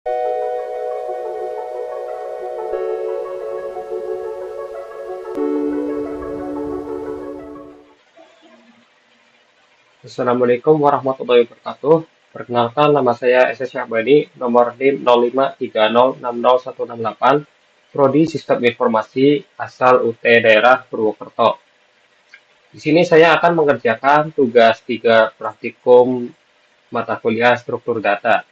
Assalamualaikum warahmatullahi wabarakatuh. Perkenalkan, nama saya SS Syahbani, nomor NIM 0530606168, Prodi Sistem Informasi, asal UT Daerah Purwokerto. Di sini saya akan mengerjakan tugas 3 praktikum mata kuliah struktur data.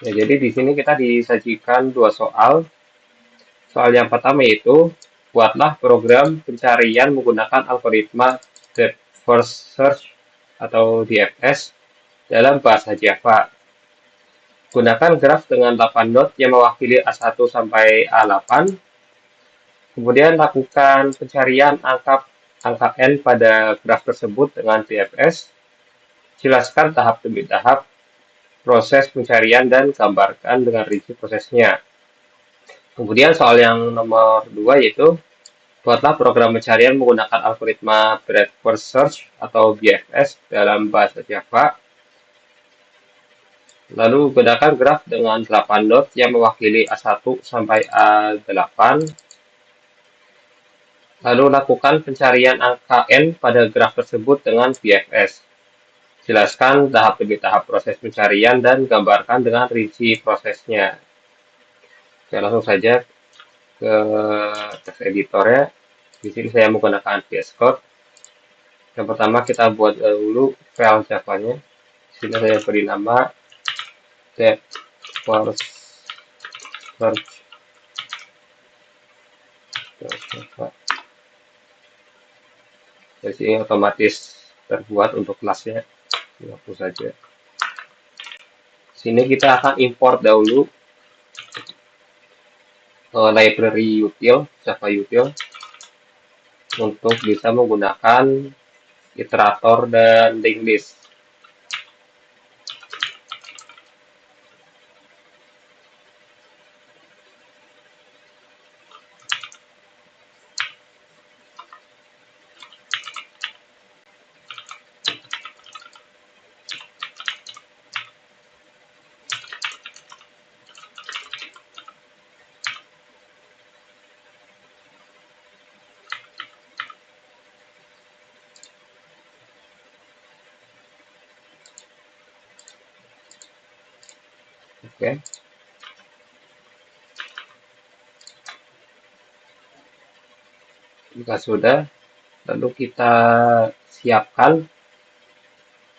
Ya, jadi di sini kita disajikan dua soal. Soal yang pertama yaitu, buatlah program pencarian menggunakan algoritma Depth First Search atau DFS dalam bahasa Java. Gunakan graf dengan 8 not yang mewakili A1 sampai A8. Kemudian lakukan pencarian angka N pada graf tersebut dengan DFS. Jelaskan tahap demi tahap proses pencarian dan gambarkan dengan rinci prosesnya. Kemudian soal yang nomor 2 yaitu, buatlah program pencarian menggunakan algoritma Breadth First Search atau BFS dalam bahasa Java. Lalu gunakan graf dengan 8 not yang mewakili A1 sampai A8. Lalu lakukan pencarian angka N pada graf tersebut dengan BFS. Jelaskan tahap demi tahap proses pencarian dan gambarkan dengan rinci prosesnya. Oke, langsung saja ke text editornya. Di sini saya menggunakan VS Code. Yang pertama kita buat dulu file Java-nya. Di sini saya beri nama depth first search. Jadi ini otomatis terbuat untuk kelasnya. Hapus saja. Sini kita akan import dahulu library util, Java util, untuk bisa menggunakan iterator dan linked list. Oke. Jika sudah, lalu kita siapkan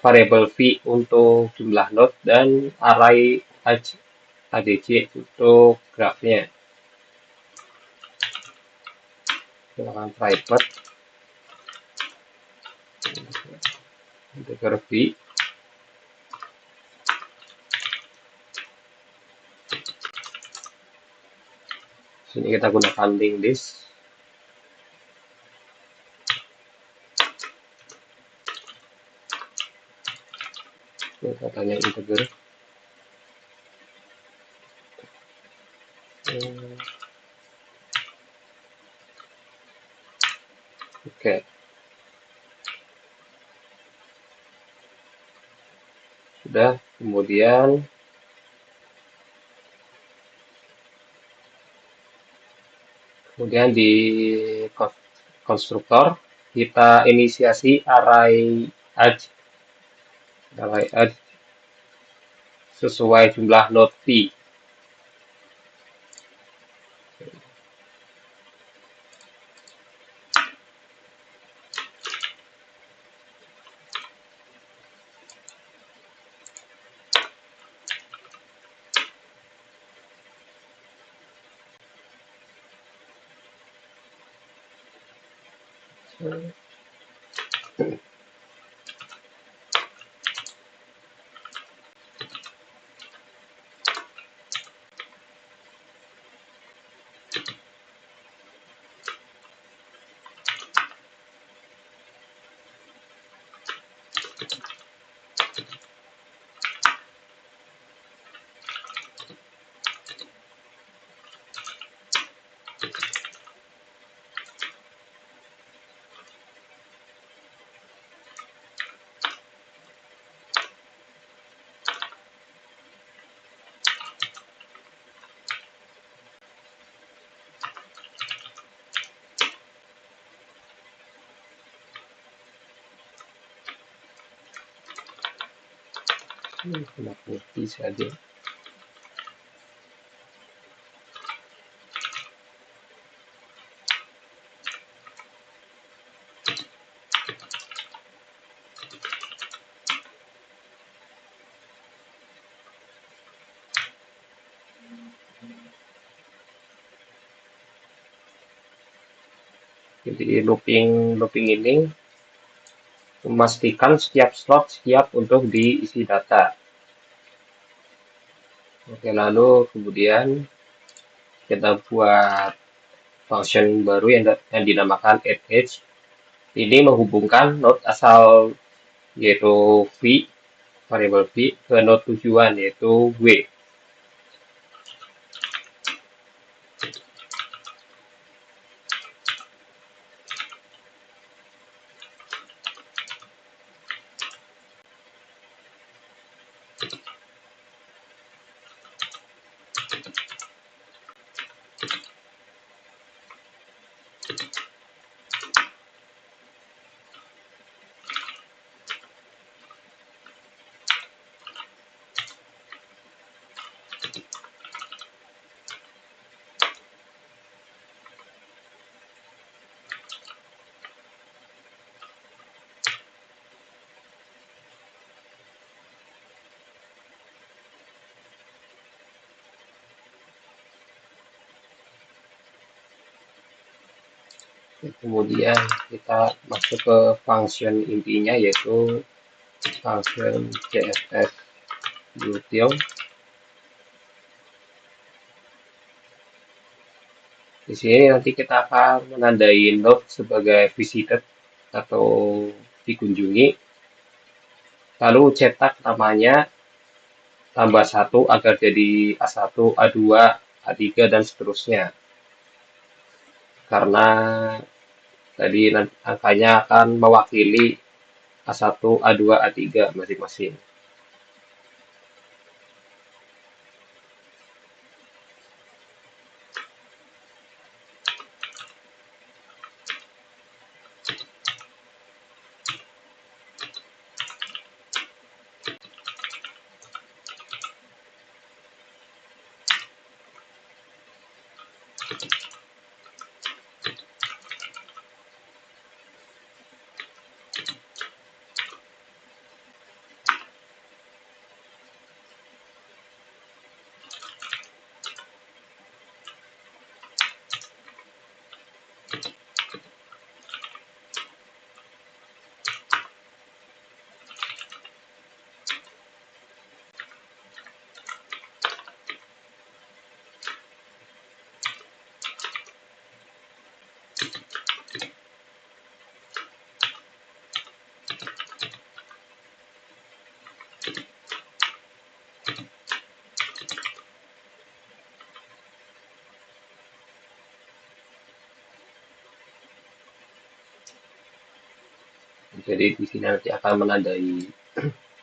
variabel v untuk jumlah node dan array adj untuk grafnya. Silakan private integer v. Sini kita gunakan linked list. Katanya integer. Oke. Sudah, kemudian di konstruktor kita inisiasi array edge sesuai jumlah node v. Kena putih saja. Jadi looping looping ini memastikan setiap slot siap untuk diisi data. Oke, lalu kemudian kita buat function baru yang dinamakan add. Ini menghubungkan node asal yaitu v, variabel v, ke node tujuan yaitu w. Kemudian kita masuk ke function intinya yaitu function css util. Di sini nanti kita akan menandai node sebagai visited atau dikunjungi, lalu cetak namanya tambah 1 agar jadi A1, A2, A3, dan seterusnya. Karena tadi angkanya akan mewakili A1, A2, A3 masing-masing. Jadi di sini nanti akan menandai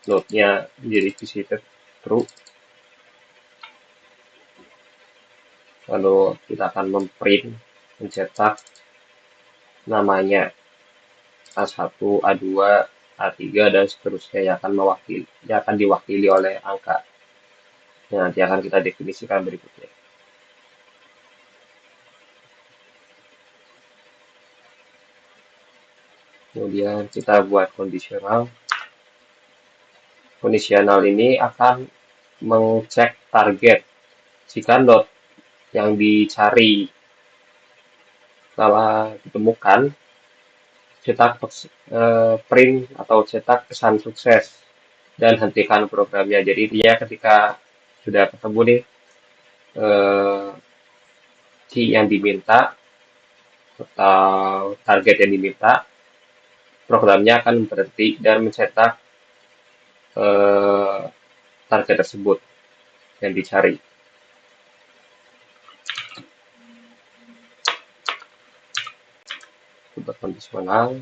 node-nya menjadi visited true. Lalu kita akan mencetak namanya A1, A2, A3, dan seterusnya yang akan diwakili oleh angka yang nanti akan kita definisikan berikutnya. Kemudian kita buat kondisional. Kondisional ini akan mengecek target jika node yang dicari telah ditemukan, cetak print atau cetak pesan sukses dan hentikan programnya. Jadi dia ketika sudah ketemu nih key yang diminta atau target yang diminta, programnya akan berhenti dan mencetak target tersebut yang dicari. Buat kondisional.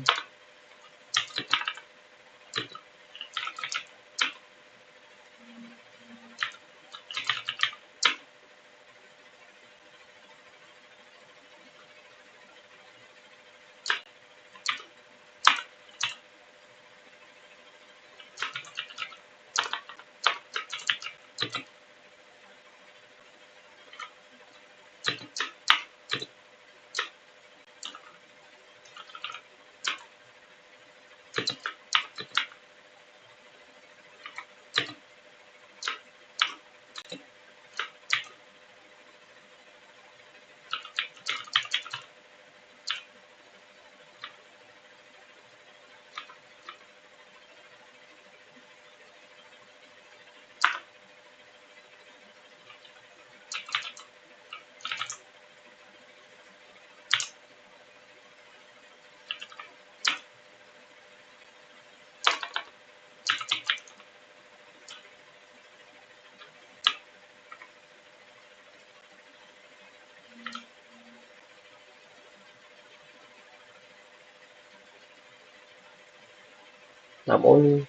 Namun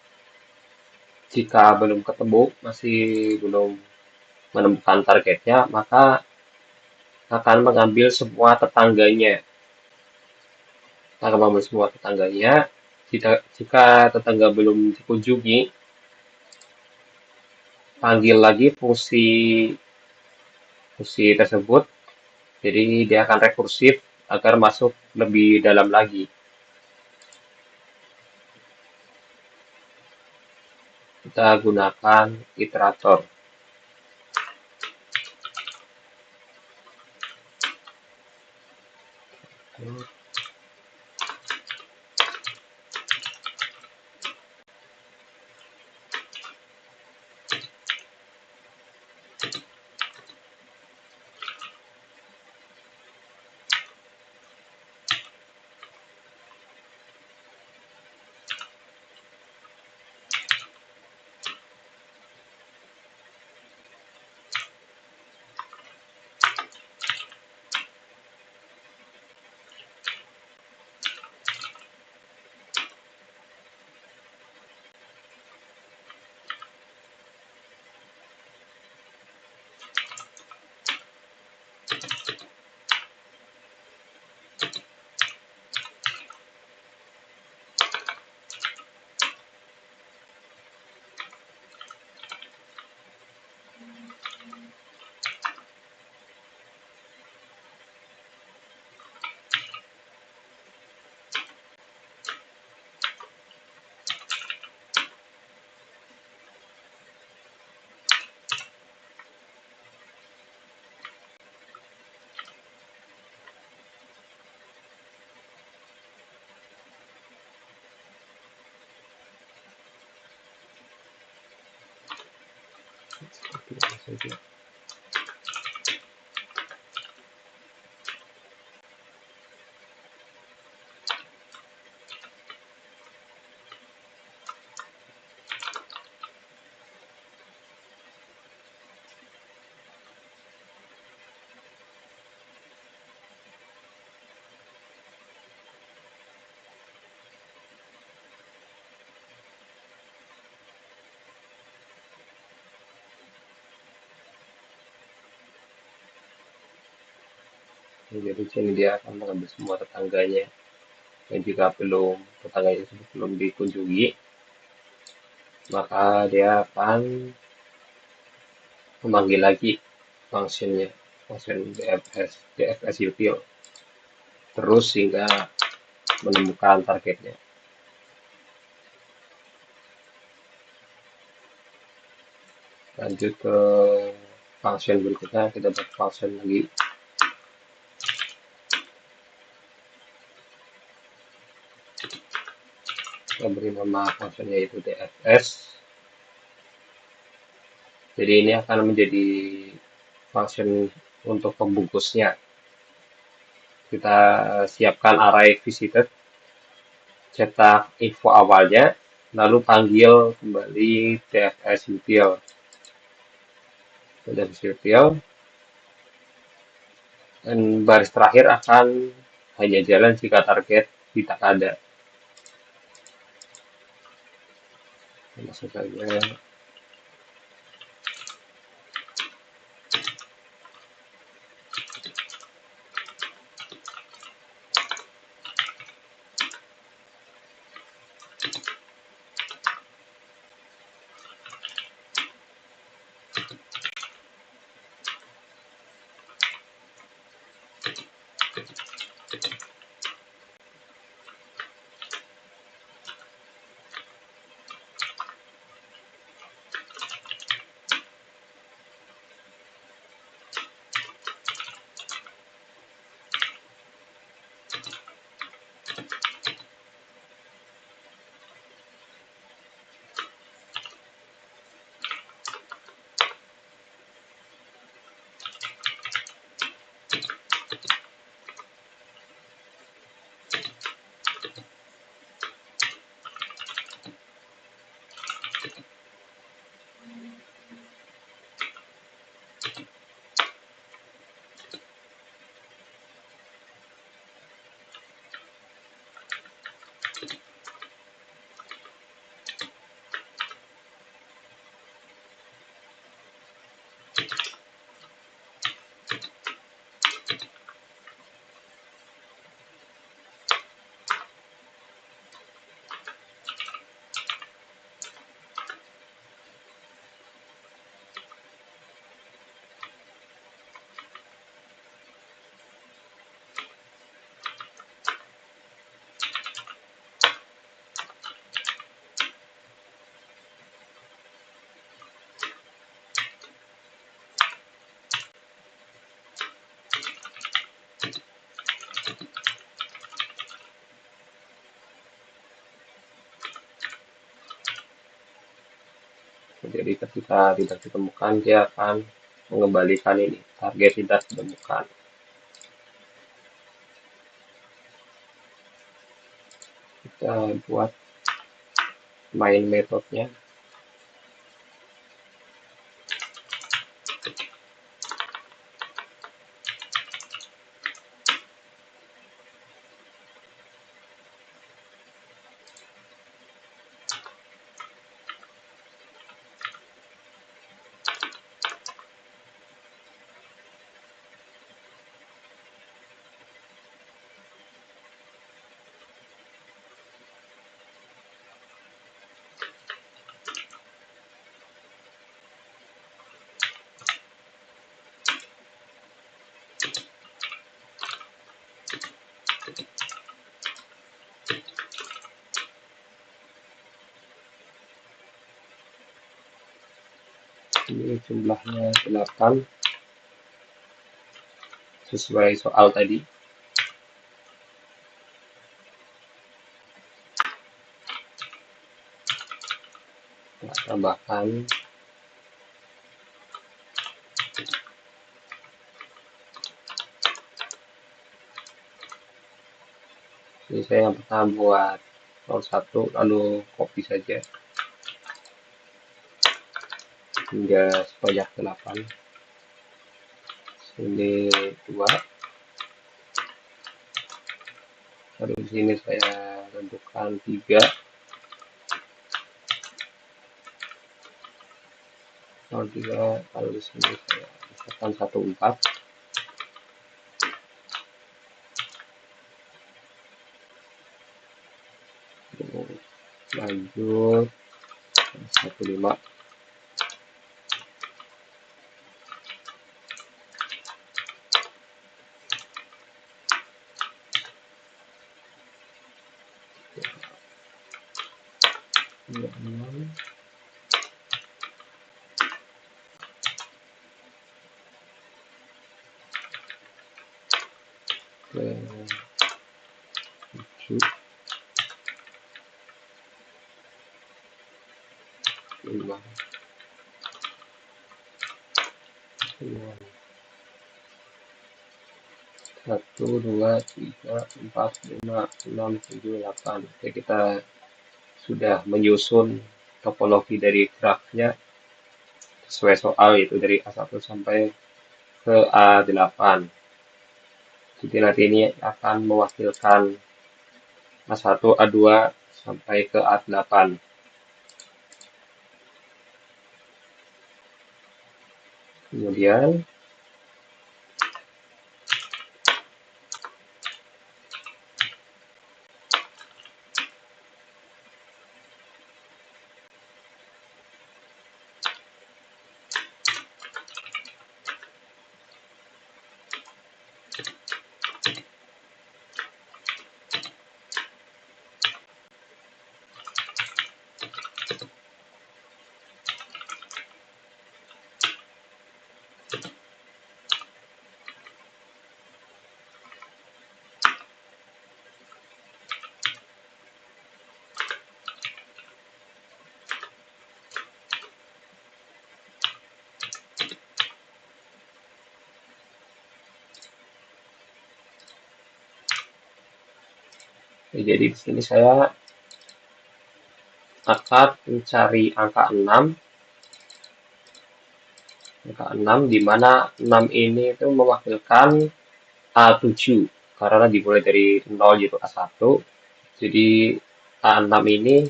jika belum ketemu, masih belum menemukan targetnya, maka akan mengambil semua tetangganya. Akan mengambil semua tetangganya. Jika tetangga belum dikunjungi, panggil lagi fungsi tersebut. Jadi dia akan rekursif agar masuk lebih dalam lagi. Kita gunakan iterator. Jadi sini dia akan mengambil semua tetangganya. Dan jika tetangganya tersebut belum dikunjungi, maka dia akan memanggil lagi fungsinya, function DFS util, terus hingga menemukan targetnya. Lanjut ke function berikutnya, kita buat function lagi. Kita beri nama fungsinya yaitu DFS. Jadi ini akan menjadi function untuk pembungkusnya. Kita siapkan array visited, cetak info awalnya, lalu panggil kembali DFS util. DFS util, dan baris terakhir akan hanya jalan jika target tidak ada. Masuk saja. Jadi ketika tidak ditemukan, dia akan mengembalikan ini, target tidak ditemukan. Kita buat main metodenya. Ini jumlahnya 8 sesuai soal tadi. Kita tambahkan ini. Saya yang pertama buat 01, lalu copy saja hingga sebanyak 8. Sini 2, lalu di sini saya tentukan 3, lalu 3, lalu di sini saya misalkan 14. Lanjut 15. Ke 7, 5, 6, 1, 2, 3, 4, 5, 6, 7, 8. Oke, kita sudah menyusun topologi dari grafnya sesuai soal, yaitu dari A1 sampai ke A8. Jadi nanti ini akan mewakilkan A1, A2 sampai ke A8. Kemudian jadi di sini saya akan mencari angka 6, di mana 6 ini itu mewakilkan A7 karena dimulai dari 0 yaitu A1. Jadi A6 ini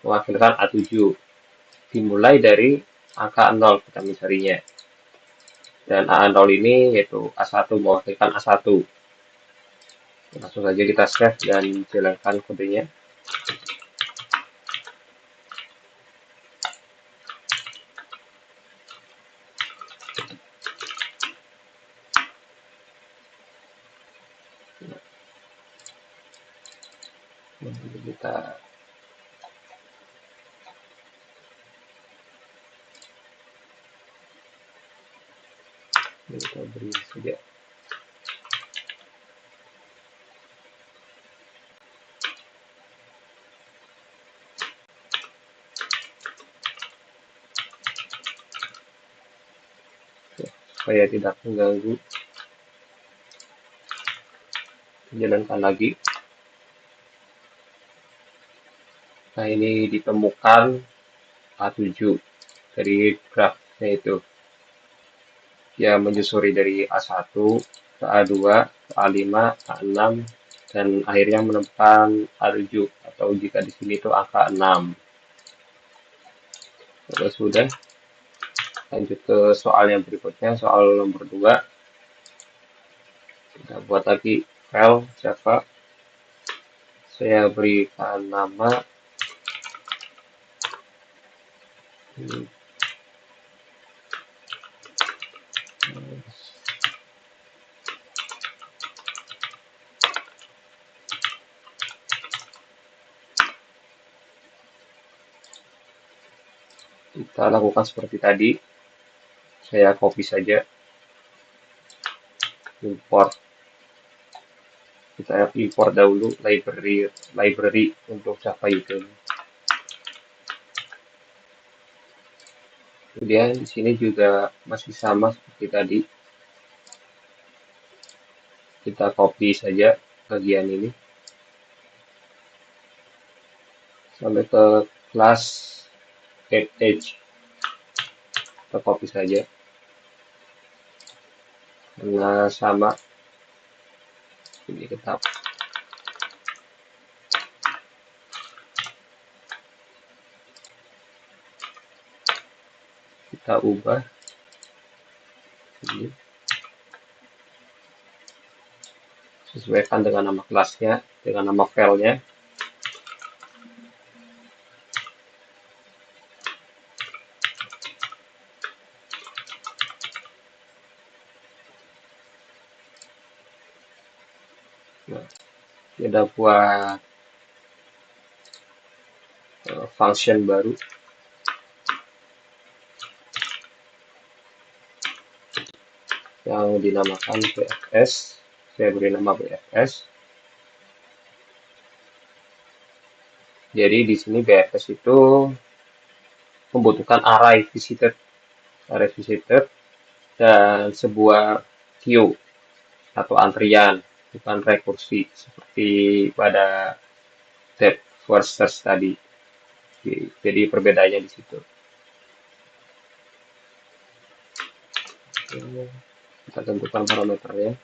mewakilkan A7. Dimulai dari angka 0 kita mencarinya. Dan A0 ini yaitu A1 mewakilkan A1. Langsung saja kita save dan jalankan kodenya. Kita beri saja. supaya tidak mengganggu. Jalankan lagi. Nah, ini ditemukan A7 dari grafnya itu. Dia menyusuri dari A1 ke A2, ke A5, A6, dan akhirnya menemukan A7, atau jika di sini itu angka 6. Kalau sudah, lanjut ke soal yang berikutnya, soal nomor 2. Kita buat lagi file Java. Saya berikan nama kita lakukan seperti tadi. Saya copy saja, import. Kita import dahulu library untuk Java itu. Kemudian di sini juga masih sama seperti tadi. Kita copy saja bagian ini sampai ke kelas edge. Kita copy saja karena sama. Ini kita ubah ini sesuaikan dengan nama kelasnya, dengan nama filenya. Nah, kita buat function baru yang dinamakan BFS. Saya beri nama BFS. Jadi di sini BFS itu membutuhkan array visited dan sebuah queue atau antrian, bukan rekursi seperti pada depth first search tadi. Jadi perbedaannya di situ. Kita tentukan parameternya.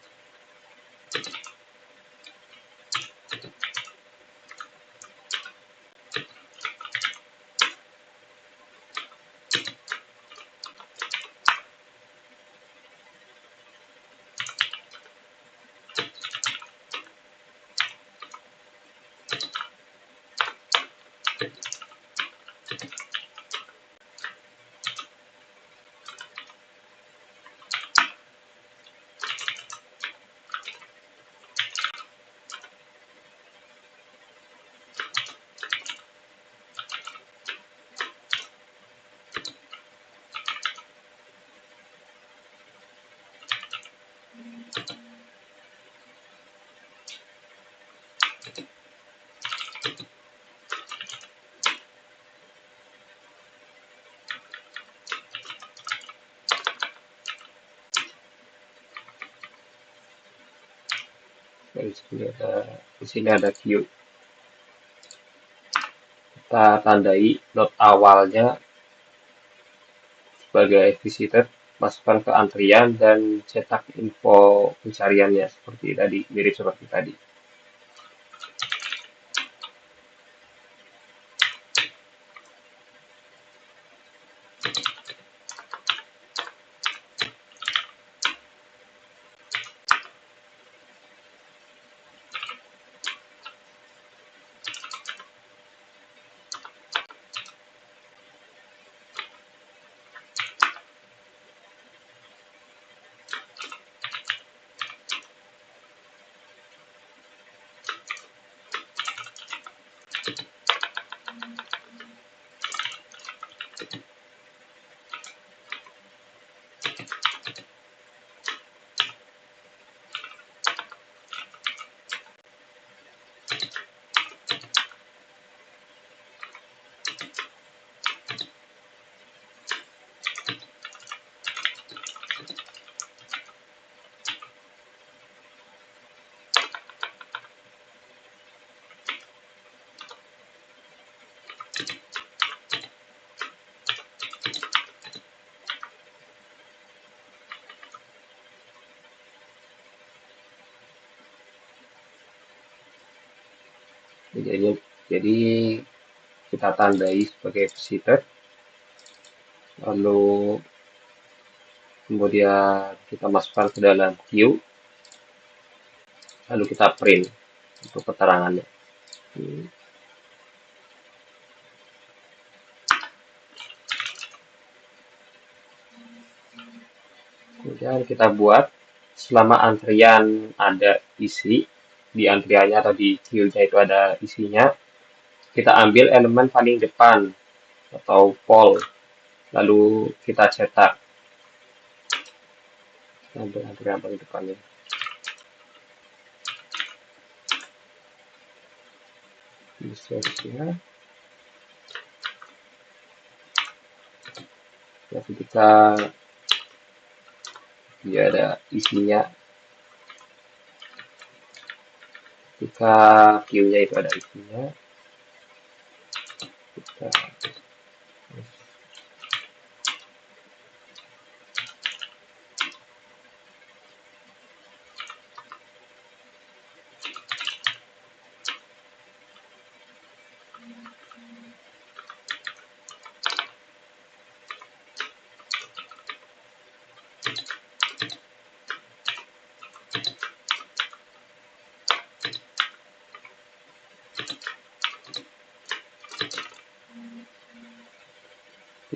Di sini ada queue. Kita tandai node awalnya sebagai visitor, masukkan ke antrian dan cetak info pencariannya seperti tadi, mirip seperti tadi. Jadi kita tandai sebagai visitor, lalu kemudian kita masukkan ke dalam queue, lalu kita print untuk keterangannya. Kemudian kita buat selama antrian ada isi, di antriannya atau di queue-nya itu ada isinya, kita ambil elemen paling depan atau poll, lalu kita cetak. Ambil antrian paling depannya. Prosesnya. Ya, ketika dia ada isinya, ketika queue-nya itu ada isinya, kita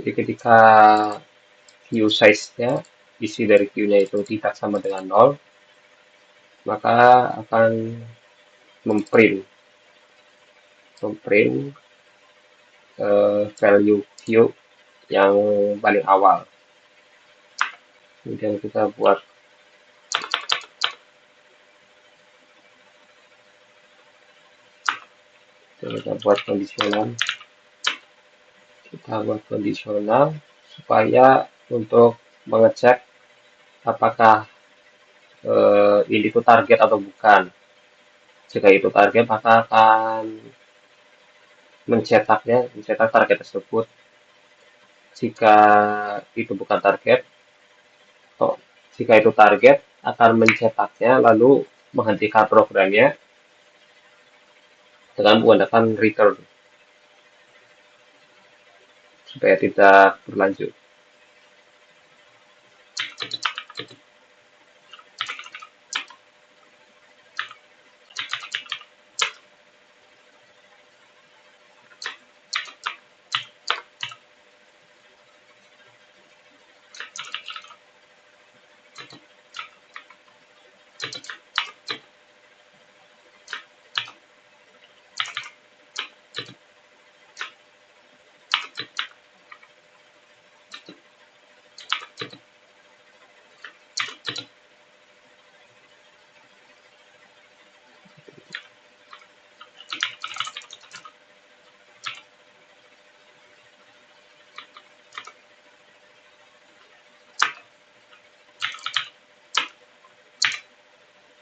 jadi ketika queue size-nya, isi dari queue-nya itu tidak sama dengan 0, maka akan memprint value queue yang paling awal. Kemudian kita buat kondisional supaya untuk mengecek apakah ini itu target atau bukan. Jika itu target, maka akan mencetak target tersebut. Jika itu bukan target, atau jika itu target, akan mencetaknya lalu menghentikan programnya dengan menggunakan return supaya tidak berlanjut.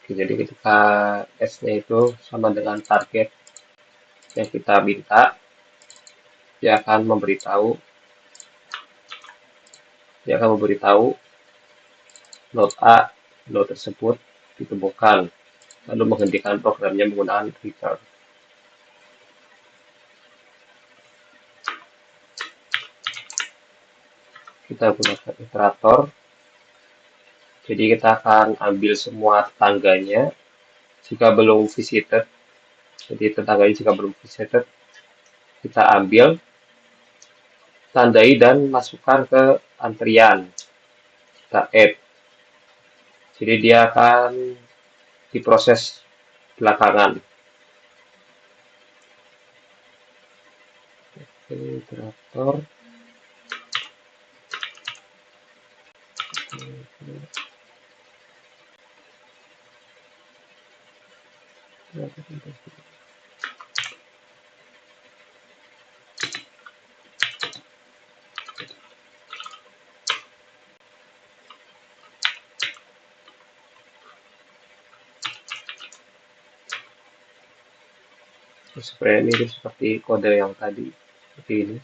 Jadi ketika S-nya itu sama dengan target yang kita minta, dia akan memberitahu node A, node tersebut ditemukan, lalu menghentikan programnya menggunakan return. Kita gunakan iterator. Jadi kita akan ambil semua tetangganya jika belum visited. Jadi tetangganya jika belum visited, kita ambil, tandai dan masukkan ke antrian. Kita add. Jadi dia akan diproses belakangan. Iterator. Sebenarnya mirip seperti kode yang tadi, seperti ini.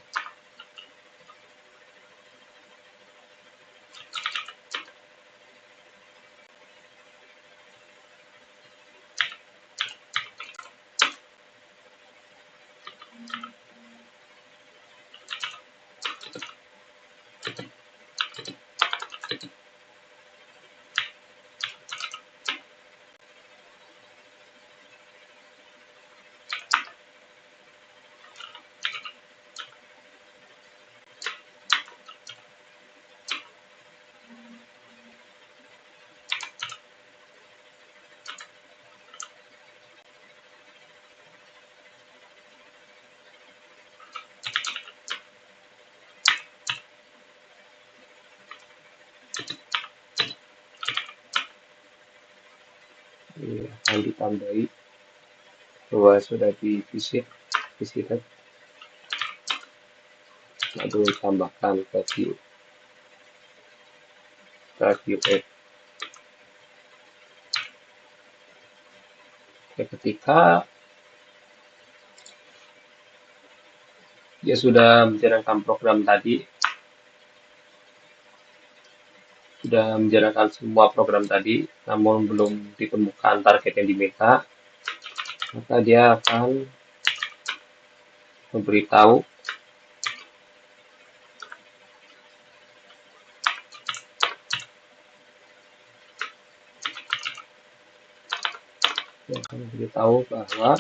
ini akan ditambahi bahwa sudah visited, lalu tambahkan ke view add. Ketika dia sudah menjalankan program tadi, sudah menjalankan semua program tadi, namun belum ditemukan target yang diminta, maka dia akan memberitahu bahwa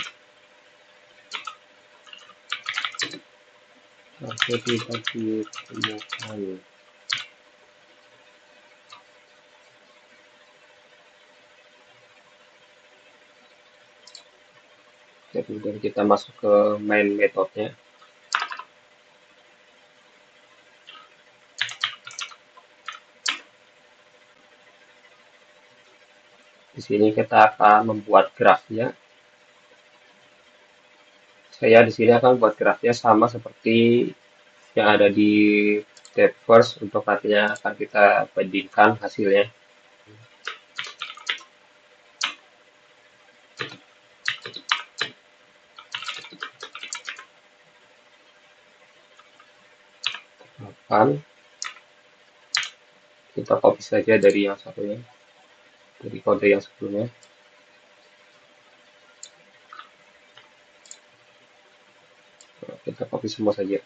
target tidak ditemukan. Kemudian kita masuk ke main metodenya. Di sini kita akan membuat grafnya. Saya di sini akan buat grafnya sama seperti yang ada di tab first, untuk nantinya akan kita bandingkan hasilnya. Kita copy saja dari yang satunya, dari kode yang sebelumnya. Kita copy semua saja.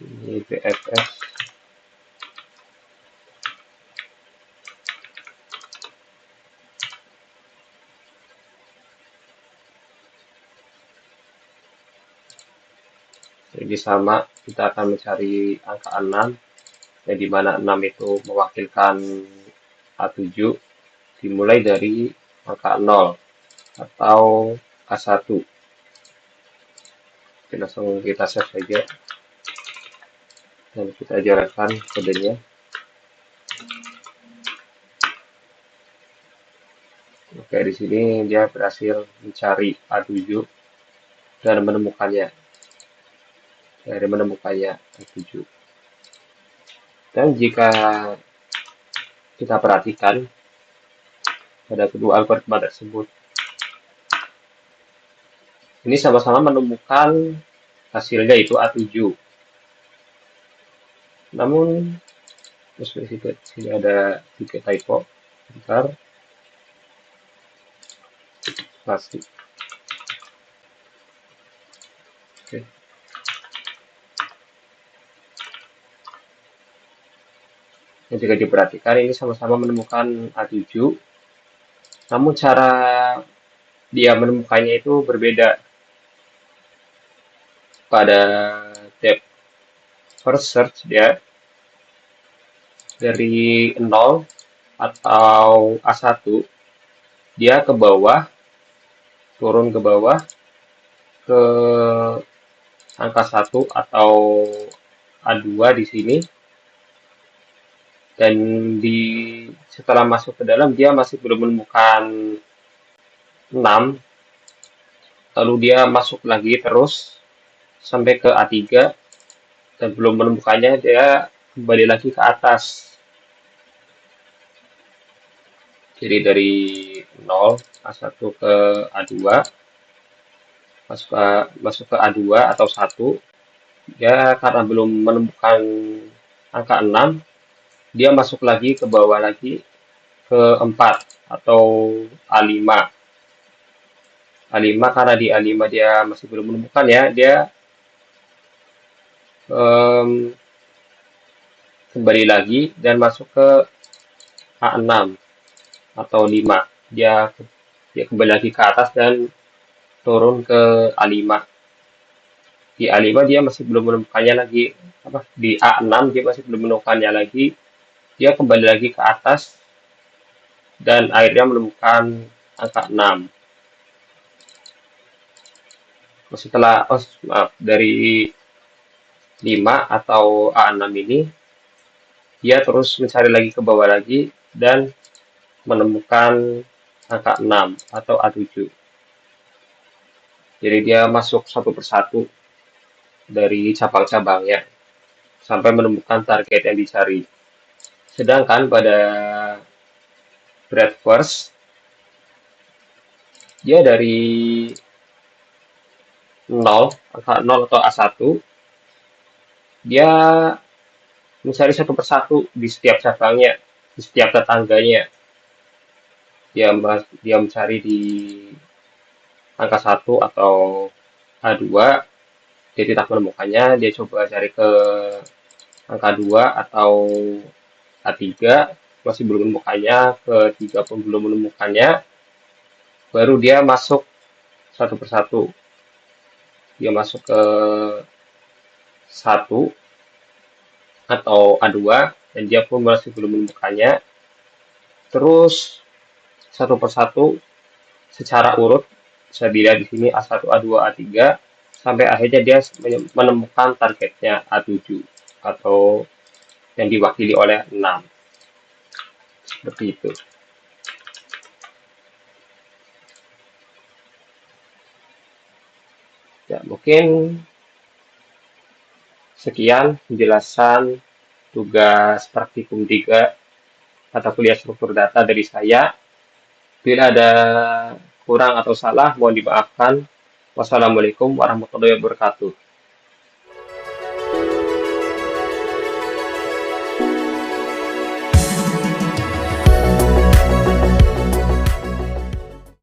Ini BFS. Jadi sama, kita akan mencari angka 6, yang dimana 6 itu mewakilkan A7, dimulai dari angka 0 atau A1. Oke, langsung kita save saja dan kita jalankan kodenya. Oke, di sini dia berhasil mencari A7 dan menemukannya. A7. Dan jika kita perhatikan pada kedua algoritma tersebut, ini sama-sama menemukan hasilnya itu A7. Namun, sini ada sedikit typo. Bentar. Pasti. Oke. Dan jika diperhatikan, ini sama-sama menemukan A7. Namun cara dia menemukannya itu berbeda. Pada tab first search, dia dari 0 atau A1, dia ke bawah, turun ke bawah ke angka 1 atau A2 di sini, dan setelah masuk ke dalam dia masih belum menemukan 6, lalu dia masuk lagi terus sampai ke A3 dan belum menemukannya, dia kembali lagi ke atas. Jadi dari 0 A1 ke A2, masuk ke A2 atau 1, dia karena belum menemukan angka 6, dia masuk lagi ke bawah lagi ke 4 atau A5. A5 karena di A5 dia masih belum menemukan ya, dia kembali lagi dan masuk ke A6 atau 5. Dia kembali lagi ke atas dan turun ke A5. Di A5 dia masih belum menemukannya lagi, di A6 dia masih belum menemukannya lagi, dia kembali lagi ke atas dan akhirnya menemukan angka 6. Setelah, maaf, dari 5 atau A6 ini, dia terus mencari lagi ke bawah lagi dan menemukan angka 6 atau A7. Jadi dia masuk satu persatu dari cabang-cabangnya sampai menemukan target yang dicari. Sedangkan pada breadth dia dari 0, angka 0 atau A1, dia mencari satu persatu di setiap cabangnya, di setiap tetangganya. Dia mencari di angka 1 atau A2, dia tidak menemukannya, dia coba cari ke angka 2 atau A3, masih belum menemukannya, ke 3 pun belum menemukannya, baru dia masuk satu persatu. Dia masuk ke 1 atau A2, dan dia pun masih belum menemukannya. Terus satu persatu secara urut, bisa dilihat di sini A1, A2, A3, sampai akhirnya dia menemukan targetnya A7 atau yang diwakili oleh 6. Seperti itu. Ya, mungkin sekian penjelasan tugas praktikum 3 mata kuliah struktur data dari saya. Bila ada kurang atau salah, mohon dimaafkan. Wassalamualaikum warahmatullahi wabarakatuh.